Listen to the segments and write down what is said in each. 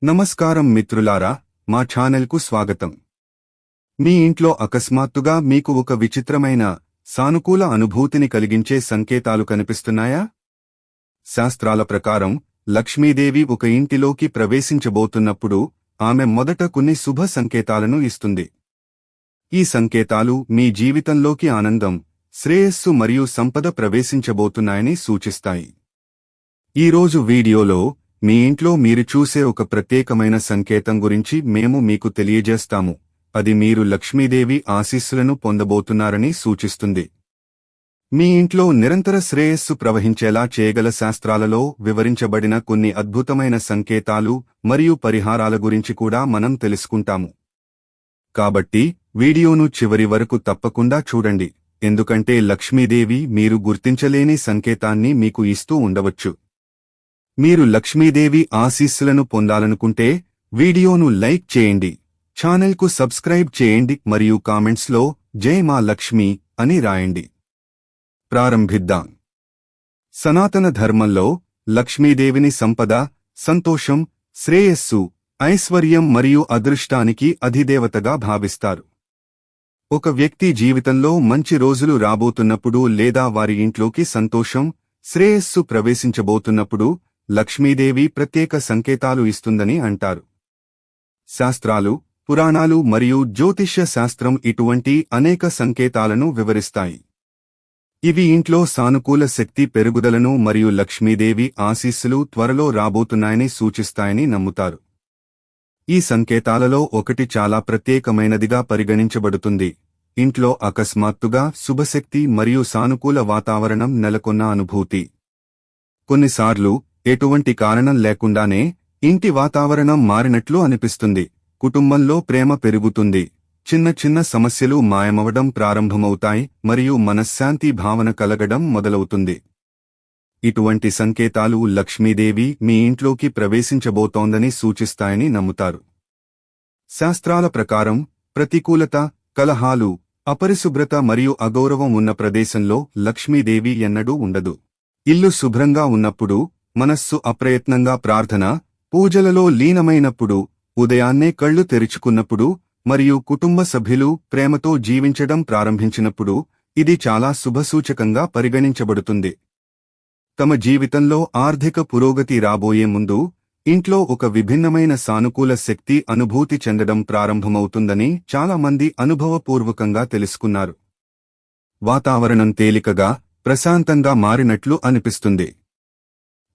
నమస్కారం మిత్రులారా, మా ఛానల్కు స్వాగతం. మీ ఇంట్లో అకస్మాత్తుగా మీకు ఒక విచిత్రమైన సానుకూల అనుభూతిని కలిగించే సంకేతాలు కనిపిస్తున్నాయా? శాస్త్రాల ప్రకారం లక్ష్మీదేవి ఒక ఇంటిలోకి ప్రవేశించబోతున్నప్పుడు ఆమె మొదట కొన్ని శుభ సంకేతాలను ఇస్తుంది. ఈ సంకేతాలు మీ జీవితంలోకి ఆనందం, శ్రేయస్సు మరియు సంపద ప్రవేశించబోతున్నాయని సూచిస్తాయి. ఈరోజు వీడియోలో మీ ఇంట్లో మీరు చూసే ఒక ప్రత్యేకమైన సంకేతం గురించి మేము మీకు తెలియజేస్తాము. అది మీరు లక్ష్మీదేవి ఆశీస్సులను పొందబోతున్నారని సూచిస్తుంది. మీ ఇంట్లో నిరంతర శ్రేయస్సు ప్రవహించేలా చేయగల శాస్త్రాలలో వివరించబడిన కొన్ని అద్భుతమైన సంకేతాలు మరియు పరిహారాల గురించి కూడా మనం తెలుసుకుంటాము. కాబట్టి వీడియోను చివరి వరకు తప్పకుండా చూడండి, ఎందుకంటే లక్ష్మీదేవి మీరు గుర్తించలేని సంకేతాన్ని మీకు ఇస్తూ ఉండవచ్చు. మీరు లక్ష్మీదేవి ఆశీస్సులను పొందాలనుకుంటే వీడియోను లైక్ చేయండి, ఛానల్కు సబ్స్క్రైబ్ చేయండి మరియు కామెంట్స్లో జై మా లక్ష్మి అని రాయండి. ప్రారంభిద్దాం. సనాతన ధర్మంలో లక్ష్మీదేవిని సంపద, సంతోషం, శ్రేయస్సు, ఐశ్వర్యం మరియు అదృష్టానికి అధిదేవతగా భావిస్తారు. ఒక వ్యక్తి జీవితంలో మంచి రోజులు రాబోతున్నప్పుడు లేదా వారి ఇంట్లోకి సంతోషం, శ్రేయస్సు ప్రవేశించబోతున్నప్పుడు లక్ష్మీదేవి ప్రత్యేక సంకేతాలు ఇస్తుందని అంటారు. శాస్త్రాలు, పురాణాలు మరియు జ్యోతిష్య శాస్త్రం ఇటువంటి అనేక సంకేతాలను వివరిస్తాయి. ఇవి ఇంట్లో సానుకూల శక్తి పెరుగుదలను మరియు లక్ష్మీదేవి ఆశీస్సులు త్వరలో రాబోతున్నాయని సూచిస్తాయని నమ్ముతారు. ఈ సంకేతాలలో ఒకటి చాలా ప్రత్యేకమైనదిగా పరిగణించబడుతుంది. ఇంట్లో అకస్మాత్తుగా శుభశక్తి మరియు సానుకూల వాతావరణం నెలకొన్న అనుభూతి. కొన్నిసార్లు ఎటువంటి కారణం లేకుండానే ఇంటి వాతావరణం మారినట్లు అనిపిస్తుంది. కుటుంబంలో ప్రేమ పెరుగుతుంది, చిన్న చిన్న సమస్యలు మాయమవడం ప్రారంభమవుతాయి మరియు మనశ్శాంతి భావన కలగడం మొదలవుతుంది. ఇటువంటి సంకేతాలు లక్ష్మీదేవి మీ ఇంట్లోకి ప్రవేశించబోతోందని సూచిస్తాయని నమ్ముతారు. శాస్త్రాల ప్రకారం ప్రతికూలత, కలహాలు, అపరిశుభ్రత మరియు అగౌరవం ఉన్న ప్రదేశంలో లక్ష్మీదేవి ఎన్నడూ ఉండదు. ఇల్లు శుభ్రంగా ఉన్నప్పుడు, మనస్సు అప్రయత్నంగా ప్రార్థన, పూజలలో లీనమైనప్పుడు, ఉదయాన్నే కళ్ళు తెరుచుకున్నప్పుడు మరియు కుటుంబ సభ్యులు ప్రేమతో జీవించడం ప్రారంభించినప్పుడు ఇది చాలా శుభసూచకంగా పరిగణించబడుతుంది. తమ జీవితంలో ఆర్థిక పురోగతి రాబోయే ముందు ఇంట్లో ఒక విభిన్నమైన సానుకూల శక్తి అనుభూతి చెందడం ప్రారంభమవుతుందని చాలామంది అనుభవపూర్వకంగా తెలుసుకున్నారు. వాతావరణం తేలికగా, ప్రశాంతంగా మారినట్లు అనిపిస్తుంది.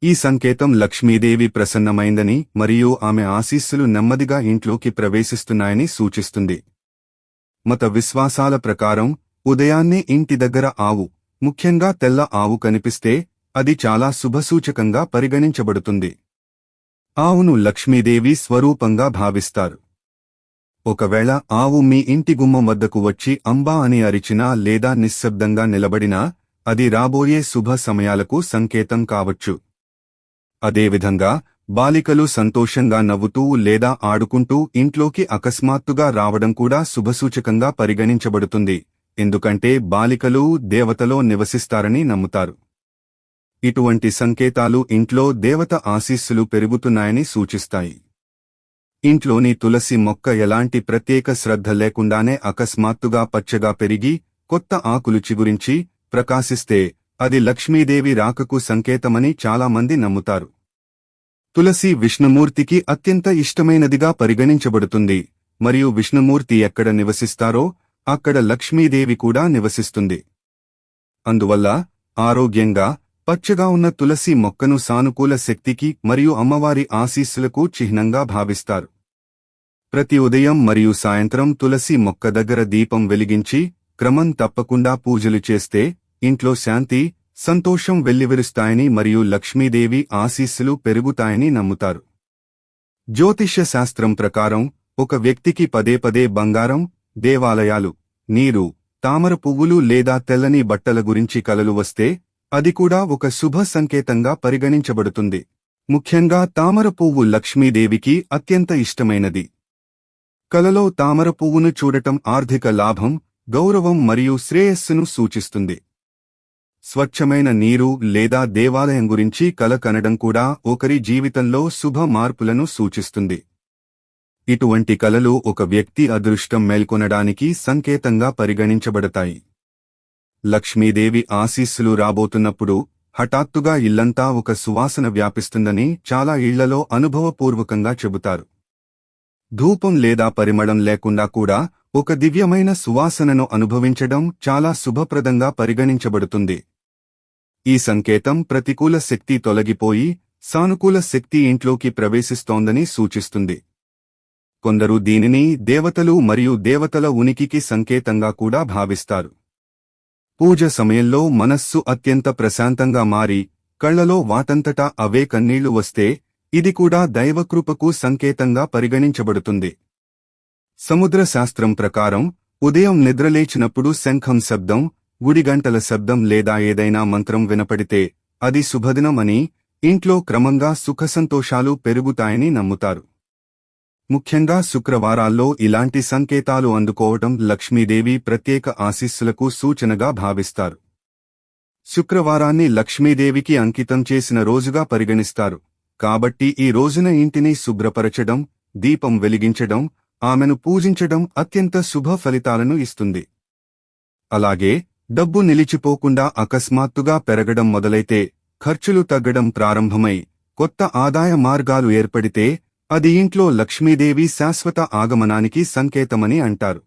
ఈ సంకేతం లక్ష్మీదేవి ప్రసన్నమైందని మరియు ఆమె ఆశీస్సులు నెమ్మదిగా ఇంట్లోకి ప్రవేశిస్తున్నాయని సూచిస్తుంది. మత విశ్వాసాల ప్రకారం ఉదయాన్నే ఇంటి దగ్గర ఆవు, ముఖ్యంగా తెల్ల ఆవు కనిపిస్తే అది చాలా శుభసూచకంగా పరిగణించబడుతుంది. ఆవును లక్ష్మీదేవి స్వరూపంగా భావిస్తారు. ఒకవేళ ఆవు మీ ఇంటి గుమ్మం వద్దకు వచ్చి అంబా అని అరిచినా లేదా నిశ్శబ్దంగా నిలబడినా అది రాబోయే శుభ సమయాలకు సంకేతం కావచ్చు. అదేవిధంగా బాలికలు సంతోషంగా నవ్వుతూ లేదా ఆడుకుంటూ ఇంట్లోకి అకస్మాత్తుగా రావడం కూడా శుభసూచకంగా పరిగణించబడుతుంది, ఎందుకంటే బాలికలు దేవతలో నివసిస్తారని నమ్ముతారు. ఇటువంటి సంకేతాలు ఇంట్లో దేవత ఆశీస్సులు పెరుగుతున్నాయని సూచిస్తాయి. ఇంట్లోని తులసి మొక్క ఎలాంటి ప్రత్యేక శ్రద్ధ లేకుండానే అకస్మాత్తుగా పచ్చగా పెరిగి కొత్త ఆకులు చిగురించి ప్రకాశిస్తే అది లక్ష్మీదేవి రాకకు సంకేతమని చాలామంది నమ్ముతారు. తులసి విష్ణుమూర్తికి అత్యంత ఇష్టమైనదిగా పరిగణించబడుతుంది మరియు విష్ణుమూర్తి ఎక్కడ నివసిస్తారో అక్కడ లక్ష్మీదేవి కూడా నివసిస్తుంది. అందువల్ల ఆరోగ్యంగా, పచ్చగా ఉన్న తులసి మొక్కను సానుకూల శక్తికి మరియు అమ్మవారి ఆశీస్సులకు చిహ్నంగా భావిస్తారు. ప్రతి ఉదయం మరియు సాయంత్రం తులసి మొక్క దగ్గర దీపం వెలిగించి క్రమం తప్పకుండా పూజలు చేస్తే ఇంట్లో శాంతి, సంతోషం వెల్లివిరుస్తాయని మరియు లక్ష్మీదేవి ఆశీస్సులు పెరుగుతాయని నమ్ముతారు. జ్యోతిష్య శాస్త్రం ప్రకారం ఒక వ్యక్తికి పదే పదే బంగారం, దేవాలయాలు, నీరు, తామర పువ్వులు లేదా తెల్లని బట్టల గురించి కలలు వస్తే అది కూడా ఒక శుభ సంకేతంగా పరిగణించబడుతుంది. ముఖ్యంగా తామర పువ్వు లక్ష్మీదేవికి అత్యంత ఇష్టమైనది. కలలో తామర పువ్వును చూడటం ఆర్థిక లాభం, గౌరవం మరియు శ్రేయస్సును సూచిస్తుంది. స్వచ్ఛమైన నీరు లేదా దేవాలయం గురించి కల కనడం కూడా ఒకరి జీవితంలో శుభ మార్పులను సూచిస్తుంది. ఇటువంటి కలలు ఒక వ్యక్తి అదృష్టం మేల్కొనడానికి సంకేతంగా పరిగణించబడతాయి. లక్ష్మీదేవి ఆశీస్సులు రాబోతున్నప్పుడు హఠాత్తుగా ఇల్లంతా ఒక సువాసన వ్యాపిస్తుందని చాలా ఇళ్లలో అనుభవపూర్వకంగా చెబుతారు. ధూపం లేదా పరిమళం లేకుండా కూడా ఒక దివ్యమైన సువాసనను అనుభవించడం చాలా శుభప్రదంగా పరిగణించబడుతుంది. ఈ సంకేతం ప్రతికూల శక్తి తొలగిపోయి సానుకూల శక్తి ఇంట్లోకి ప్రవేశిస్తోందని సూచిస్తుంది. కొందరు దీనిని దేవతలు మరియు దేవతల ఉనికికి సంకేతంగా కూడా భావిస్తారు. పూజ సమయంలో మనస్సు అత్యంత ప్రశాంతంగా మారి కళ్లలో వాటంతటా అవే కన్నీళ్లు వస్తే ఇది కూడా దైవకృపకు సంకేతంగా పరిగణించబడుతుంది. సముద్ర శాస్త్రం ప్రకారం ఉదయం నిద్రలేచినప్పుడు శంఖం శబ్దం, గుడిగంటల శబ్దం లేదా ఏదైనా మంత్రం వినపడితే అది శుభదినం అని, ఇంట్లో క్రమంగా సుఖసంతోషాలు పెరుగుతాయని నమ్ముతారు. ముఖ్యంగా శుక్రవారాల్లో ఇలాంటి సంకేతాలు అందుకోవటం లక్ష్మీదేవి ప్రత్యేక ఆశీస్సులకు సూచనగా భావిస్తారు. శుక్రవారాన్ని లక్ష్మీదేవికి అంకితం చేసిన రోజుగా పరిగణిస్తారు. కాబట్టి ఈ రోజున ఇంటిని శుభ్రపరచడం, దీపం వెలిగించడం, ఆమెను పూజించడం అత్యంత శుభ ఫలితాలను ఇస్తుంది. అలాగే డబ్బు నిలిచిపోకుండా అకస్మాత్తుగా పెరగడం మొదలైతే, ఖర్చులు తగ్గడం ప్రారంభమై కొత్త ఆదాయ మార్గాలు ఏర్పడితే అది ఇంట్లో లక్ష్మీదేవి శాశ్వత ఆగమనానికి సంకేతమని అంటారు.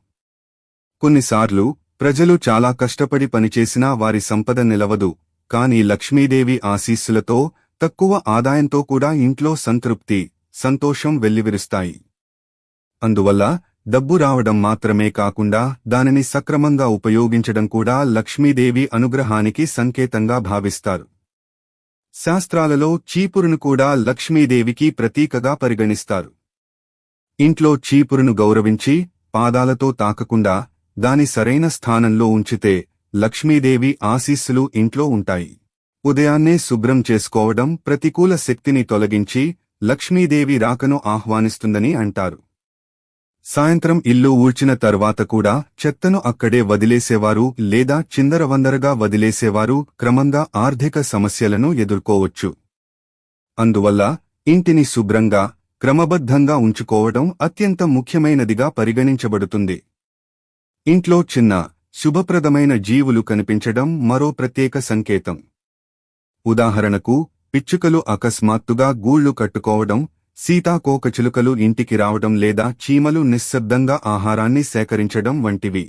కొన్నిసార్లు ప్రజలు చాలా కష్టపడి పనిచేసినా వారి సంపద నిలవదు, కాని లక్ష్మీదేవి ఆశీస్సులతో తక్కువ ఆదాయంతో కూడా ఇంట్లో సంతృప్తి, సంతోషం వెల్లివిరుస్తాయి. అందువల్ల డబ్బు రావడం మాత్రమే కాకుండా దానిని సక్రమంగా ఉపయోగించడం కూడా లక్ష్మీదేవి అనుగ్రహానికి సంకేతంగా భావిస్తారు. శాస్త్రాలలో చీపురును కూడా లక్ష్మీదేవికి ప్రతీకగా పరిగణిస్తారు. ఇంట్లో చీపురును గౌరవించి పాదాలతో తాకకుండా దాని సరైన స్థానంలో ఉంచితే లక్ష్మీదేవి ఆశీస్సులు ఇంట్లో ఉంటాయి. ఉదయాన్నే శుభ్రం చేసుకోవడం ప్రతికూల శక్తిని తొలగించి లక్ష్మీదేవి రాకను ఆహ్వానిస్తుందని అంటారు. సాయంత్రం ఇల్లు ఊడ్చిన తర్వాత కూడా చెత్తను అక్కడే వదిలేసేవారు లేదా చిందరవందరగా వదిలేసేవారు క్రమంగా ఆర్థిక సమస్యలను ఎదుర్కోవచ్చు. అందువల్ల ఇంటిని శుభ్రంగా, క్రమబద్ధంగా ఉంచుకోవడం అత్యంత ముఖ్యమైనదిగా పరిగణించబడుతుంది. ఇంట్లో చిన్న, శుభప్రదమైన జీవులు కనిపించడం మరో ప్రత్యేక సంకేతం. ఉదాహరణకు, పిచ్చుకలు అకస్మాత్తుగా గూళ్లు కట్టుకోవడం, సీతాకోకచిలుకలు ఇంటికి రావడం లేదా చీమలు నిశ్శబ్దంగా ఆహారాన్ని సేకరించడం వంటివి.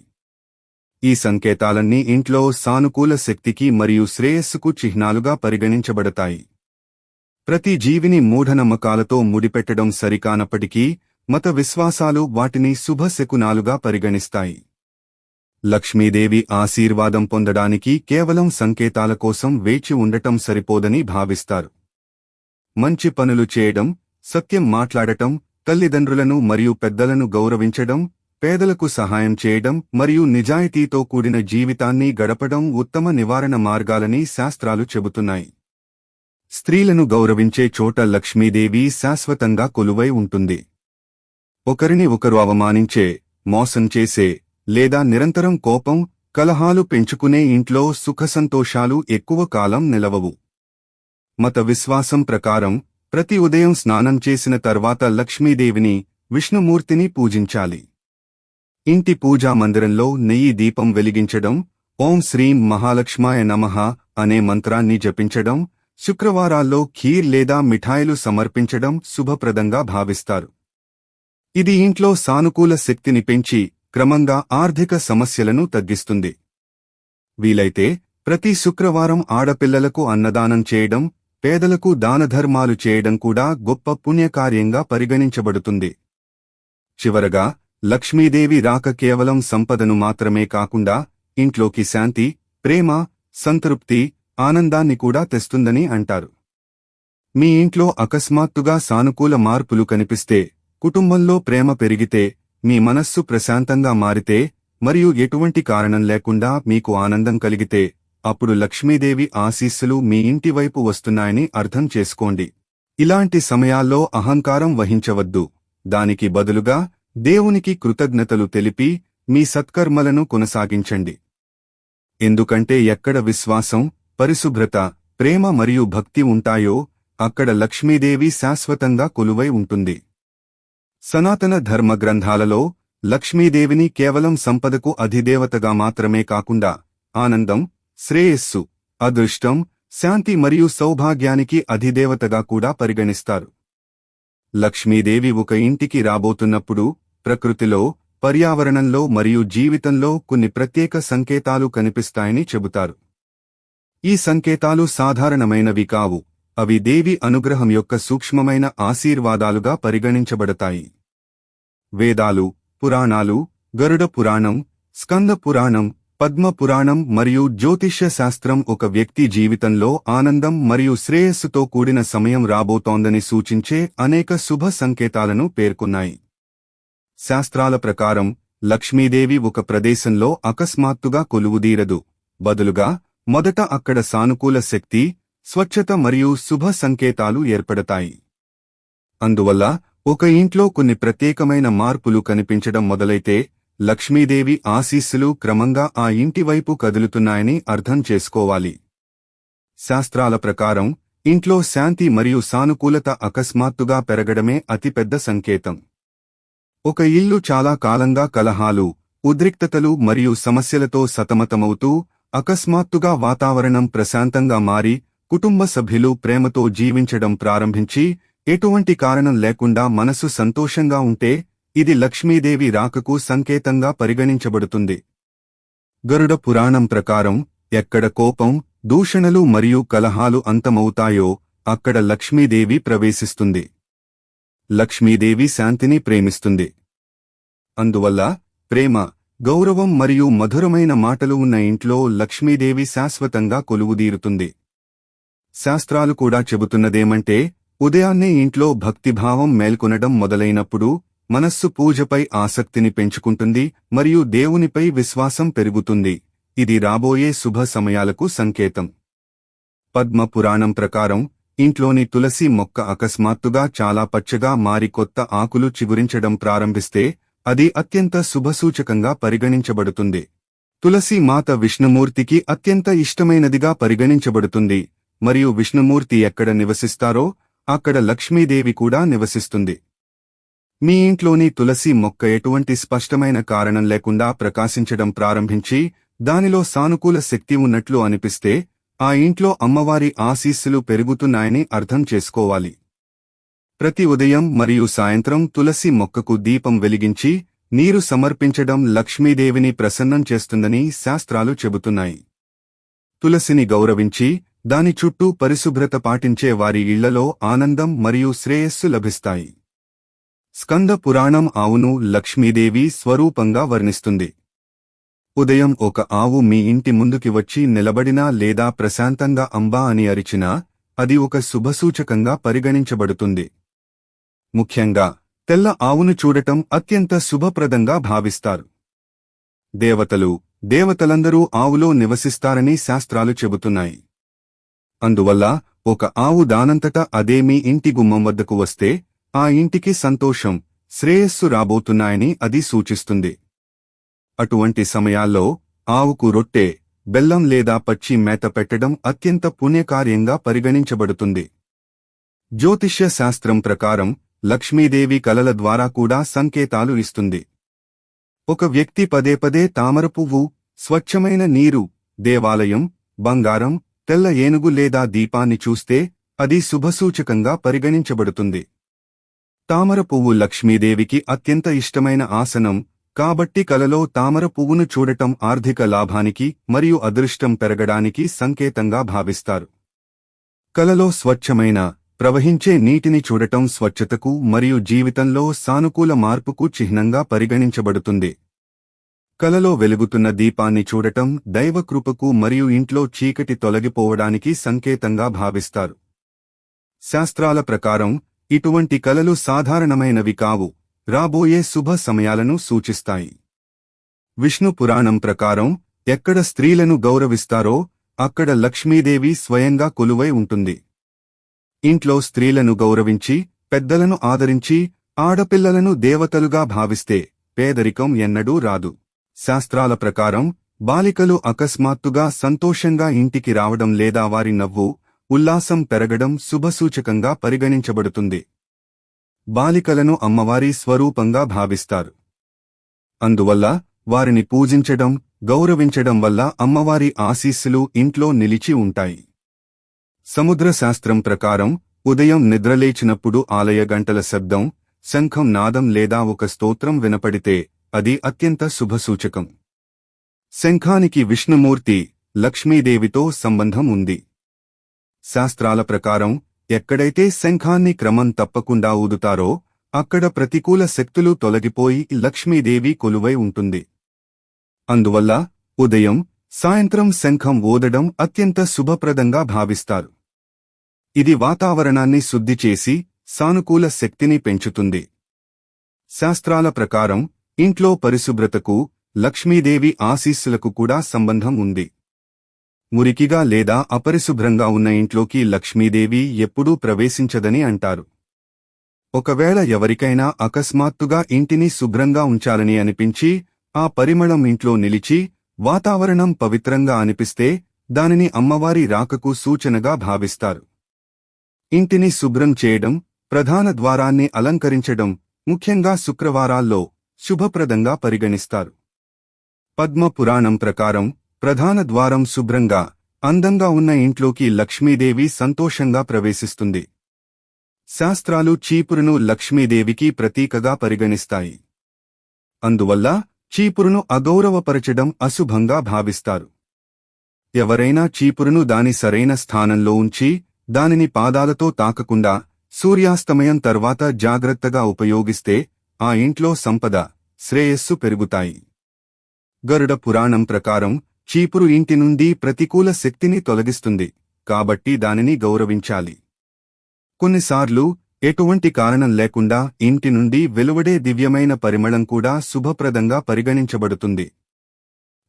ఈ సంకేతాలన్నీ ఇంట్లో సానుకూల శక్తికి మరియు శ్రేయస్సుకు చిహ్నాలుగా పరిగణించబడతాయి. ప్రతి జీవిని మూఢనమ్మకాలతో ముడిపెట్టడం సరికానప్పటికీ మత విశ్వాసాలు వాటిని శుభశకునాలుగా పరిగణిస్తాయి. లక్ష్మీదేవి ఆశీర్వాదం పొందడానికి కేవలం సంకేతాల కోసం వేచి ఉండటం సరిపోదని భావిస్తారు. మంచి పనులు చేయడం, సత్యం మాట్లాడటం, తల్లిదండ్రులను మరియు పెద్దలను గౌరవించడం, పేదలకు సహాయం చేయడం మరియు నిజాయితీతో కూడిన జీవితాన్ని గడపడం ఉత్తమ నివారణ మార్గాలని శాస్త్రాలు చెబుతున్నాయి. స్త్రీలను గౌరవించే చోట లక్ష్మీదేవి శాశ్వతంగా కొలువై ఉంటుంది. ఒకరిని ఒకరు అవమానించే, మోసం చేసే లేదా నిరంతరం కోపం, కలహాలు పెంచుకునే ఇంట్లో సుఖసంతోషాలు ఎక్కువ కాలం నిలవవు. మత విశ్వాసం ప్రకారం ప్రతి ఉదయం స్నానం చేసిన తర్వాత లక్ష్మీదేవిని, విష్ణుమూర్తిని పూజించాలి. ఇంటి పూజా మందిరంలో నెయ్యి దీపం వెలిగించడం, ఓం శ్రీం మహాలక్ష్మాయ నమః అనే మంత్రాన్ని జపించడం, శుక్రవారాల్లో ఖీర్ లేదా మిఠాయిలు సమర్పించడం శుభప్రదంగా భావిస్తారు. ఇది ఇంట్లో సానుకూల శక్తిని పెంచి క్రమంగా ఆర్థిక సమస్యలను తగ్గిస్తుంది. వీలైతే ప్రతి శుక్రవారం ఆడపిల్లలకు అన్నదానం చేయడం, పేదలకు దానధర్మాలు చేయడం కూడా గొప్ప పుణ్యకార్యంగా పరిగణించబడుతుంది. చివరగా, లక్ష్మీదేవి రాక కేవలం సంపదను మాత్రమే కాకుండా ఇంట్లోకి శాంతి, ప్రేమ, సంతృప్తి, ఆనందాన్ని కూడా తెస్తుందని అంటారు. మీ ఇంట్లో అకస్మాత్తుగా సానుకూల మార్పులు కనిపిస్తే, కుటుంబంలో ప్రేమ పెరిగితే, మీ మనస్సు ప్రశాంతంగా మారితే మరియు ఎటువంటి కారణం లేకుండా మీకు ఆనందం కలిగితే అప్పుడు లక్ష్మీదేవి ఆశీస్సులు మీ ఇంటి వైపు వస్తున్నాయని అర్థం చేసుకోండి. ఇలాంటి సమయాల్లో అహంకారం వహించవద్దు. దానికి బదులుగా దేవునికి కృతజ్ఞతలు తెలిపి మీ సత్కర్మలను కొనసాగించండి. ఎందుకంటే ఎక్కడ విశ్వాసం, పరిశుభ్రత, ప్రేమ మరియు భక్తి ఉంటాయో అక్కడ లక్ష్మీదేవి శాశ్వతంగా కొలువై ఉంటుంది. సనాతన ధర్మ గ్రంథాలలో లక్ష్మీదేవిని కేవలం సంపదకు అధిదేవతగా మాత్రమే కాకుండా ఆనందం, శ్రేయస్సు, అదృష్టం, శాంతి మరియు సౌభాగ్యానికి అధిదేవతగా కూడా పరిగణిస్తారు. లక్ష్మీదేవి ఒక ఇంటికి రాబోతున్నప్పుడు ప్రకృతిలో, పర్యావరణంలో మరియు జీవితంలో కొన్ని ప్రత్యేక సంకేతాలు కనిపిస్తాయని చెబుతారు. ఈ సంకేతాలు సాధారణమైనవి కావు, అవి దేవి అనుగ్రహం యొక్క సూక్ష్మమైన ఆశీర్వాదాలుగా పరిగణించబడతాయి. వేదాలు, పురాణాలు, గరుడ పురాణం, స్కంద పురాణం, పద్మ పురాణం మరియు జ్యోతిష్య శాస్త్రం ఒక వ్యక్తి జీవితంలో ఆనందం మరియు శ్రేయస్సుతో కూడిన సమయం రాబోతోందని సూచించే అనేక శుభ సంకేతాలను పేర్కొన్నాయి. శాస్త్రాల ప్రకారం లక్ష్మీదేవి ఒక ప్రదేశంలో అకస్మాత్తుగా కొలువుదీరదు, బదులుగా మొదట అక్కడ సానుకూల శక్తి, స్వచ్ఛత మరియు శుభ సంకేతాలు ఏర్పడతాయి. అందువల్ల ఒక ఇంట్లో కొన్ని ప్రత్యేకమైన మార్పులు కనిపించడం మొదలైతే లక్ష్మీదేవి ఆశీస్సులు క్రమంగా ఆ ఇంటి వైపు కదులుతున్నాయని అర్థం చేసుకోవాలి. శాస్త్రాల ప్రకారం ఇంట్లో శాంతి మరియు సానుకూలత అకస్మాత్తుగా పెరగడమే అతిపెద్ద సంకేతం. ఒక ఇల్లు చాలా కాలంగా కలహాలు, ఉద్రిక్తతలు మరియు సమస్యలతో సతమతమవుతూ అకస్మాత్తుగా వాతావరణం ప్రశాంతంగా మారి కుటుంబ సభ్యులు ప్రేమతో జీవించడం ప్రారంభించి ఎటువంటి కారణం లేకుండా మనసు సంతోషంగా ఉంటే ఇది లక్ష్మీదేవి రాకకు సంకేతంగా పరిగణించబడుతుంది. గరుడ పురాణం ప్రకారం ఎక్కడ కోపం, దూషణలు మరియు కలహాలు అంతమవుతాయో అక్కడ లక్ష్మీదేవి ప్రవేశిస్తుంది. లక్ష్మీదేవి శాంతిని ప్రేమిస్తుంది. అందువల్ల ప్రేమ, గౌరవం మరియు మధురమైన మాటలు ఉన్న ఇంట్లో లక్ష్మీదేవి శాశ్వతంగా కొలువుదీరుతుంది. శాస్త్రాలు కూడా చెబుతున్నదేమంటే ఉదయాన్నే ఇంట్లో భక్తిభావం మేల్కొనడం మొదలైనప్పుడు మనస్సు పూజపై ఆసక్తిని పెంచుకుంటుంది మరియు దేవునిపై విశ్వాసం పెరుగుతుంది. ఇది రాబోయే శుభ సమయాలకు సంకేతం. పద్మ పురాణం ప్రకారం ఇంట్లోని తులసి మొక్క అకస్మాత్తుగా చాలా పచ్చగా మారి కొత్త ఆకులు చిగురించడం ప్రారంభిస్తే అది అత్యంత శుభసూచకంగా పరిగణించబడుతుంది. తులసి మాత విష్ణుమూర్తికి అత్యంత ఇష్టమైనదిగా పరిగణించబడుతుంది మరియు విష్ణుమూర్తి ఎక్కడ నివసిస్తారో అక్కడ లక్ష్మీదేవి కూడా నివసిస్తుంది. మీ ఇంట్లోని తులసి మొక్క ఎటువంటి స్పష్టమైన కారణం లేకుండా ప్రకాశించడం ప్రారంభించి దానిలో సానుకూల శక్తి ఉన్నట్లు అనిపిస్తే ఆ ఇంట్లో అమ్మవారి ఆశీస్సులు పెరుగుతున్నాయని అర్థం చేసుకోవాలి. ప్రతి ఉదయం మరియు సాయంత్రం తులసి మొక్కకు దీపం వెలిగించి నీరు సమర్పించడం లక్ష్మీదేవిని ప్రసన్నం చేస్తుందని శాస్త్రాలు చెబుతున్నాయి. తులసిని గౌరవించి దాని చుట్టూ పరిశుభ్రత పాటించే వారి ఇళ్లలో ఆనందం మరియు శ్రేయస్సు లభిస్తాయి. స్కంద పురాణం ఆవును లక్ష్మీదేవి స్వరూపంగా వర్ణిస్తుంది. ఉదయం ఒక ఆవు మీ ఇంటి ముందుకి వచ్చి నిలబడినా లేదా ప్రశాంతంగా అంబా అని అరిచినా అది ఒక శుభసూచకంగా పరిగణించబడుతుంది. ముఖ్యంగా తెల్ల ఆవును చూడటం అత్యంత శుభప్రదంగా భావిస్తారు. దేవతలందరూ ఆవులో నివసిస్తారని శాస్త్రాలు చెబుతున్నాయి. అందువల్ల ఒక ఆవు దానంతటా అదే మీ ఇంటి గుమ్మం వద్దకు వస్తే ఆ ఇంటికి సంతోషం, శ్రేయస్సు రాబోతున్నాయని అది సూచిస్తుంది. అటువంటి సమయాల్లో ఆవుకు రొట్టె, బెల్లం లేదా పచ్చి మేత పెట్టడం అత్యంత పుణ్యకార్యంగా పరిగణించబడుతుంది. జ్యోతిష్య శాస్త్రం ప్రకారం లక్ష్మీదేవి కలల ద్వారా కూడా సంకేతాలు ఇస్తుంది. ఒక వ్యక్తి పదే పదే తామర పువ్వు, స్వచ్ఛమైన నీరు, దేవాలయం, బంగారం, తెల్ల ఏనుగు లేదా దీపాన్ని చూస్తే అది శుభసూచకంగా పరిగణించబడుతుంది. తామర పువ్వు లక్ష్మీదేవికి అత్యంత ఇష్టమైన ఆసనం కాబట్టి కలలో తామర పువ్వును చూడటం ఆర్థిక లాభానికి మరియు అదృష్టం పెరగడానికి సంకేతంగా భావిస్తారు. కలలో స్వచ్ఛమైన, ప్రవహించే నీటిని చూడటం స్వచ్ఛతకు మరియు జీవితంలో సానుకూల మార్పుకు చిహ్నంగా పరిగణించబడుతుంది. కలలో వెలుగుతున్న దీపాన్ని చూడటం దైవకృపకు మరియు ఇంట్లో చీకటి తొలగిపోవడానికి సంకేతంగా భావిస్తారు. శాస్త్రాల ప్రకారం ఇటువంటి కలలు సాధారణమైనవి కావు, రాబోయే శుభ సమయాలను సూచిస్తాయి. విష్ణు పురాణం ప్రకారం ఎక్కడ స్త్రీలను గౌరవిస్తారో అక్కడ లక్ష్మీదేవి స్వయంగా కొలువై ఉంటుంది. ఇంట్లో స్త్రీలను గౌరవించి, పెద్దలను ఆదరించి, ఆడపిల్లలను దేవతలుగా భావిస్తే పేదరికం ఎన్నడూ రాదు. శాస్త్రాల ప్రకారం బాలికలు అకస్మాత్తుగా సంతోషంగా ఇంటికి రావడం లేదా వారి నవ్వు, ఉల్లాసం పెరగడం శుభసూచకంగా పరిగణించబడుతుంది. బాలికలను అమ్మవారి స్వరూపంగా భావిస్తారు. అందువల్ల వారిని పూజించడం, గౌరవించడం వల్ల అమ్మవారి ఆశీస్సులు ఇంట్లో నిలిచి ఉంటాయి. సముద్ర శాస్త్రం ప్రకారం ఉదయం నిద్రలేచినప్పుడు ఆలయ గంటల శబ్దం, శంఖం నాదం లేదా ఒక స్తోత్రం వినపడితే అది అత్యంత శుభసూచకం. శంఖానికి విష్ణుమూర్తి, లక్ష్మీదేవితో సంబంధం ఉంది. శాస్త్రాల ప్రకారం ఎక్కడైతే శంఖాన్ని క్రమం తప్పకుండా ఊదుతారో అక్కడ ప్రతికూల శక్తులు తొలగిపోయి లక్ష్మీదేవి కొలువై ఉంటుంది. అందువల్ల ఉదయం, సాయంత్రం శంఖం ఊదడం అత్యంత శుభప్రదంగా భావిస్తారు. ఇది వాతావరణాన్ని శుద్ధి చేసి సానుకూల శక్తిని పెంచుతుంది. శాస్త్రాల ప్రకారం ఇంట్లో పరిశుభ్రతకు, లక్ష్మీదేవి ఆశీస్సులకు కూడా సంబంధం ఉంది. మురికిగా లేదా అపరిశుభ్రంగా ఉన్న ఇంట్లోకి లక్ష్మీదేవి ఎప్పుడూ ప్రవేశించదని అంటారు. ఒకవేళ ఎవరికైనా అకస్మాత్తుగా ఇంటిని శుభ్రంగా ఉంచాలని అనిపించి ఆ పరిమళం ఇంట్లో నిలిచి వాతావరణం పవిత్రంగా అనిపిస్తే దానిని అమ్మవారి రాకకు సూచనగా భావిస్తారు. ఇంటిని శుభ్రం చేయడం, ప్రధాన ద్వారాన్ని అలంకరించడం ముఖ్యంగా శుక్రవారాల్లో శుభప్రదంగా పరిగణిస్తారు. పద్మ పురాణం ప్రకారం ప్రధాన ద్వారం శుభ్రంగా, అందంగా ఉన్న ఇంట్లోకి లక్ష్మీదేవి సంతోషంగా ప్రవేశిస్తుంది. శాస్త్రాలు చీపురును లక్ష్మీదేవికి ప్రతీకగా పరిగణిస్తాయి. అందువల్ల చీపురును అగౌరవపరచడం అశుభంగా భావిస్తారు. ఎవరైనా చీపురును దాని సరైన స్థానంలో ఉంచి దానిని పాదాలతో తాకకుండా సూర్యాస్తమయం తర్వాత జాగ్రత్తగా ఉపయోగిస్తే ఆ ఇంట్లో సంపద, శ్రేయస్సు పెరుగుతాయి. గరుడ పురాణం ప్రకారం చీపురు ఇంటి నుండి ప్రతికూల శక్తిని తొలగిస్తుంది, కాబట్టి దానిని గౌరవించాలి. కొన్నిసార్లు ఎటువంటి కారణం లేకుండా ఇంటి నుండి వెలువడే దివ్యమైన పరిమళం కూడా శుభప్రదంగా పరిగణించబడుతుంది.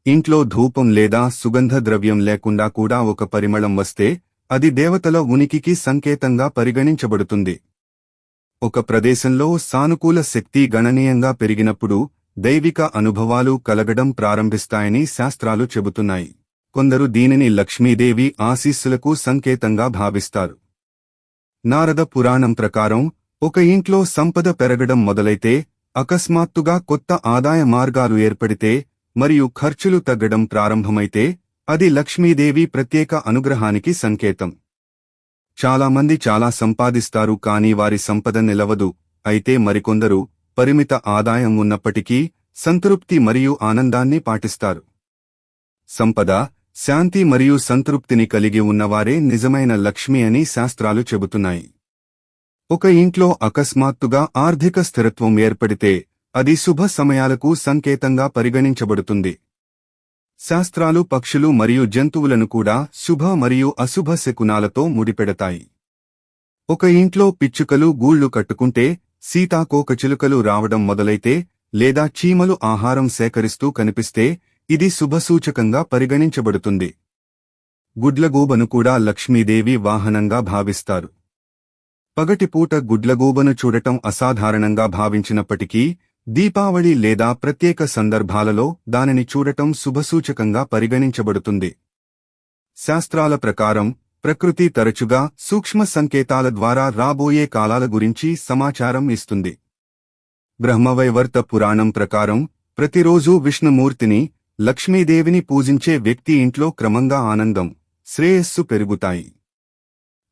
ఇంట్లో ధూపం లేదా సుగంధ ద్రవ్యం లేకుండా కూడా ఒక పరిమళం వస్తే అది దేవతల ఉనికికి సంకేతంగా పరిగణించబడుతుంది. ఒక ప్రదేశంలో సానుకూల శక్తి గణనీయంగా పెరిగినప్పుడు దైవిక అనుభవాలు కలగడం ప్రారంభిస్తాయని శాస్త్రాలు చెబుతున్నాయి. కొందరు దీనిని లక్ష్మీదేవి ఆశీస్సులకు సంకేతంగా భావిస్తారు. నారద పురాణం ప్రకారం ఒక ఇంట్లో సంపద పెరగడం మొదలైతే, అకస్మాత్తుగా కొత్త ఆదాయ మార్గాలు ఏర్పడితే మరియు ఖర్చులు తగ్గడం ప్రారంభమైతే అది లక్ష్మీదేవి ప్రత్యేక అనుగ్రహానికి సంకేతం. చాలామంది చాలా సంపాదిస్తారు కానీ వారి సంపద నిలవదు. అయితే మరికొందరు పరిమిత ఆదాయం ఉన్నప్పటికీ సంతృప్తి మరియు ఆనందాన్ని పాటిస్తారు. సంపద, శాంతి మరియు సంతృప్తిని కలిగి ఉన్నవారే నిజమైన లక్ష్మి అని శాస్త్రాలు చెబుతున్నాయి. ఒక ఇంట్లో అకస్మాత్తుగా ఆర్థిక స్థిరత్వం ఏర్పడితే అది శుభ సమయాలకు సంకేతంగా పరిగణించబడుతుంది. శాస్త్రాలు పక్షులు మరియు జంతువులను కూడా శుభ మరియు అశుభ శకునాలతో ముడిపెడతాయి. ఒక ఇంట్లో పిచ్చుకలు గూళ్లు కట్టుకుంటే, సీతాకోకచిలుకలు రావడం మొదలైతే లేదా చీమలు ఆహారం సేకరిస్తూ కనిపిస్తే ఇది శుభసూచకంగా పరిగణించబడుతుంది. గుడ్లగూబను కూడా లక్ష్మీదేవి వాహనంగా భావిస్తారు. పగటిపూట గుడ్లగూబను చూడటం అసాధారణంగా భావించినప్పటికీ దీపావళి లేదా ప్రత్యేక సందర్భాలలో దానిని చూడటం శుభసూచకంగా పరిగణించబడుతుంది. శాస్త్రాల ప్రకారం ప్రకృతి తరచుగా సూక్ష్మ సంకేతాల ద్వారా రాబోయే కాలాల గురించి సమాచారం ఇస్తుంది. బ్రహ్మవైవర్త పురాణం ప్రకారం ప్రతిరోజూ విష్ణుమూర్తిని, లక్ష్మీదేవిని పూజించే వ్యక్తి ఇంట్లో క్రమంగా ఆనందం, శ్రేయస్సు పెరుగుతాయి.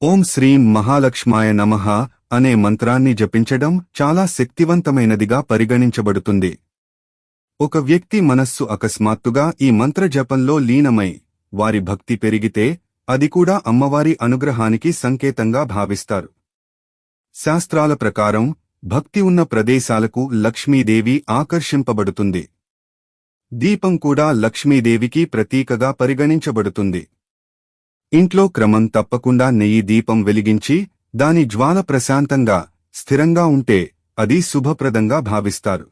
ఓం శ్రీం మహాలక్ష్మాయ నమః అనే మంత్రాన్ని జపించడం చాలా శక్తివంతమైనదిగా పరిగణించబడుతుంది. ఒక వ్యక్తి మనస్సు అకస్మాత్తుగా ఈ మంత్ర జపంలో లీనమై వారి భక్తి పెరిగితే అది కూడా అమ్మవారి అనుగ్రహానికి సంకేతంగా భావిస్తారు. శాస్త్రాల ప్రకారం భక్తి ఉన్న ప్రదేశాలకు లక్ష్మీదేవి ఆకర్షింపబడుతుంది. దీపం కూడా లక్ష్మీదేవికి ప్రతీకగా పరిగణించబడుతుంది. ఇంట్లో క్రమం తప్పకుండా నెయ్యి దీపం వెలిగించి దాని జ్వాల ప్రశాంతంగా, స్థిరంగా ఉంటే అది శుభప్రదంగా భావిస్తారు.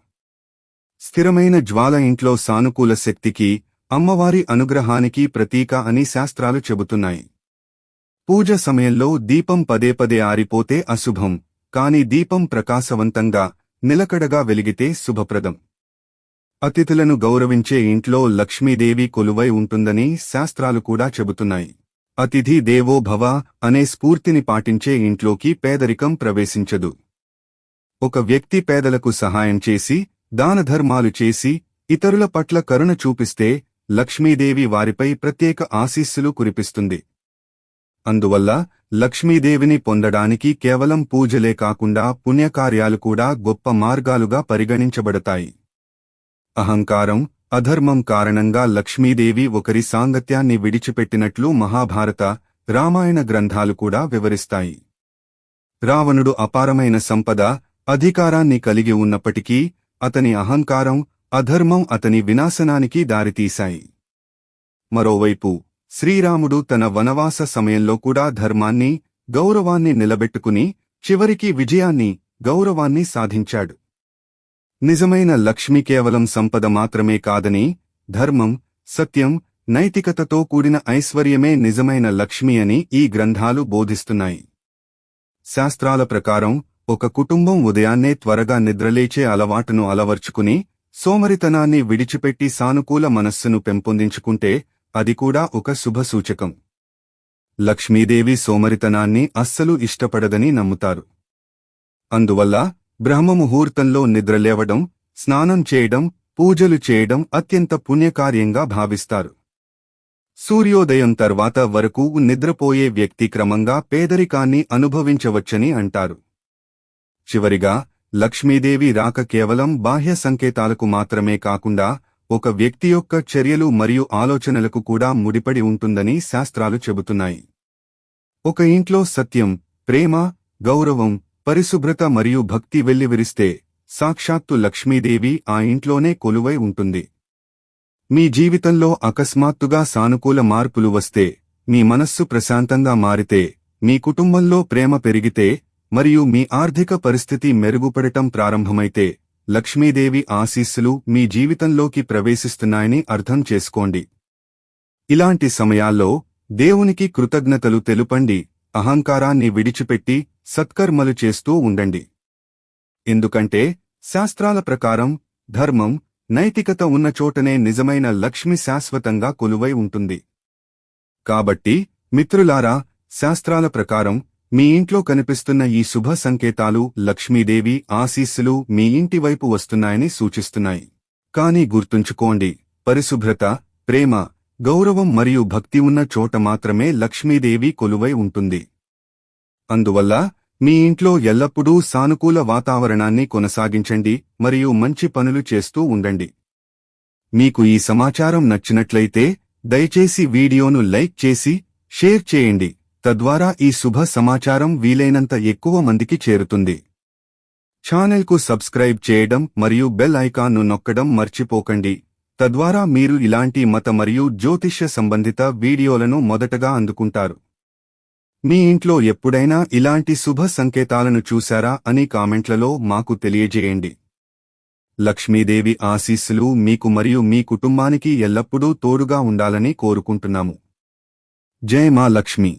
స్థిరమైన జ్వాల ఇంట్లో సానుకూల శక్తికి, అమ్మవారి అనుగ్రహానికి ప్రతీక అని శాస్త్రాలు చెబుతున్నాయి. పూజ సమయంలో దీపం పదే పదే ఆరిపోతే అశుభం, కాని దీపం ప్రకాశవంతంగా, నిలకడగా వెలిగితే శుభప్రదం. అతిథులను గౌరవించే ఇంట్లో లక్ష్మీదేవి కొలువై ఉంటుందని శాస్త్రాలు కూడా చెబుతున్నాయి. అతిథి దేవో భవ అనే స్ఫూర్తిని పాటించే ఇంట్లోకి పేదరికం ప్రవేశించదు. ఒక వ్యక్తి పేదలకు సహాయం చేసి, దానధర్మాలు చేసి, ఇతరుల పట్ల కరుణ చూపిస్తే లక్ష్మీదేవి వారిపై ప్రత్యేక ఆశీస్సులు కురిపిస్తుంది. అందువల్ల లక్ష్మీదేవిని పొందడానికి కేవలం పూజలే కాకుండా పుణ్యకార్యాలు కూడా గొప్ప మార్గాలుగా పరిగణించబడతాయి. అహంకారం, అధర్మం కారణంగా లక్ష్మీదేవి ఒకరి సాంగత్యాన్ని విడిచిపెట్టినట్లు మహాభారత, రామాయణ గ్రంథాలు కూడా వివరిస్తాయి. రావణుడు అపారమైన సంపద, అధికారాన్ని కలిగి ఉన్నప్పటికీ అతని అహంకారం, అధర్మం అతని వినాశనానికి దారితీశాయి. మరోవైపు శ్రీరాముడు తన వనవాస సమయంలో కూడా ధర్మాన్ని, గౌరవాన్ని నిలబెట్టుకుని చివరికి విజయాన్ని, గౌరవాన్ని సాధించాడు. నిజమైన లక్ష్మి కేవలం సంపద మాత్రమే కాదని, ధర్మం, సత్యం, నైతికతతో కూడిన ఐశ్వర్యమే నిజమైన లక్ష్మి అని ఈ గ్రంథాలు బోధిస్తున్నాయి. శాస్త్రాల ప్రకారం ఒక కుటుంబం ఉదయాన్నే త్వరగా నిద్రలేచే అలవాటును అలవర్చుకుని, సోమరితనాన్ని విడిచిపెట్టి సానుకూల మనస్సును పెంపొందించుకుంటే అది కూడా ఒక శుభసూచకం. లక్ష్మీదేవి సోమరితనాన్ని అస్సలు ఇష్టపడదని నమ్ముతారు. అందువల్ల బ్రహ్మముహూర్తంలో నిద్రలేవడం, స్నానం చేయడం, పూజలు చేయడం అత్యంత పుణ్యకార్యంగా భావిస్తారు. సూర్యోదయం తర్వాత వరకు నిద్రపోయే వ్యక్తి క్రమంగా పేదరికాన్ని అనుభవించవచ్చని అంటారు. చివరిగా లక్ష్మీదేవి రాక కేవలం బాహ్య సంకేతాలకు మాత్రమే కాకుండా ఒక వ్యక్తి యొక్క చర్యలు మరియు ఆలోచనలకు కూడా ముడిపడి ఉంటుందని శాస్త్రాలు చెబుతున్నాయి. ఒక ఇంట్లో సత్యం, ప్రేమ, గౌరవం, పరిశుభ్రత మరియు భక్తి వెల్లివిరిస్తే సాక్షాత్తు లక్ష్మీదేవి ఆ ఇంట్లోనే కొలువై ఉంటుంది. మీ జీవితంలో అకస్మాత్తుగా సానుకూల మార్పులు వస్తే, మీ మనస్సు ప్రశాంతంగా మారితే, మీ కుటుంబంలో ప్రేమ పెరిగితే మరియు మీ ఆర్థిక పరిస్థితి మెరుగుపడటం ప్రారంభమైతే లక్ష్మీదేవి ఆశీస్సులు మీ జీవితంలోకి ప్రవేశిస్తున్నాయని అర్థం చేసుకోండి. ఇలాంటి సమయాల్లో దేవునికి కృతజ్ఞతలు తెలుపండి, అహంకారాన్ని విడిచిపెట్టి సత్కర్మలు చేస్తూ ఉండండి. ఎందుకంటే శాస్త్రాల ప్రకారం ధర్మం, నైతికత ఉన్న చోటనే నిజమైన లక్ష్మి శాశ్వతంగా కొలువై ఉంటుంది. కాబట్టి మిత్రులారా, శాస్త్రాల ప్రకారం మీ ఇంట్లో కనిపిస్తున్న ఈ శుభ సంకేతాలు లక్ష్మీదేవి ఆశీస్సులు మీ ఇంటి వైపు వస్తున్నాయని సూచిస్తున్నాయి. కానీ గుర్తుంచుకోండి, పరిశుభ్రత, ప్రేమ, గౌరవం మరియు భక్తి ఉన్న చోట మాత్రమే లక్ష్మీదేవి కొలువై ఉంటుంది. అందువల్ల మీ ఇంట్లో ఎల్లప్పుడూ సానుకూల వాతావరణాన్ని కొనసాగించండి మరియు మంచి పనులు చేస్తూ ఉండండి. మీకు ఈ సమాచారం నచ్చినట్లయితే దయచేసి వీడియోను లైక్ చేసి షేర్ చేయండి. తద్వారా ఈ శుభ సమాచారం వీలైనంత ఎక్కువ మందికి చేరుతుంది. ఛానల్కు సబ్స్క్రైబ్ చేయడం మరియు బెల్ ఐకాన్ను నొక్కడం మర్చిపోకండి. తద్వారా మీరు ఇలాంటి మత మరియు జ్యోతిష్య సంబంధిత వీడియోలను మొదటగా అందుకుంటారు. మీ ఇంట్లో ఎప్పుడైనా ఇలాంటి శుభ సంకేతాలను చూశారా అని కామెంట్లలో మాకు తెలియజేయండి. లక్ష్మీదేవి ఆశీస్సులు మీకు మరియు మీ కుటుంబానికి ఎల్లప్పుడూ తోడుగా ఉండాలని కోరుకుంటున్నాము. జై మా లక్ష్మి.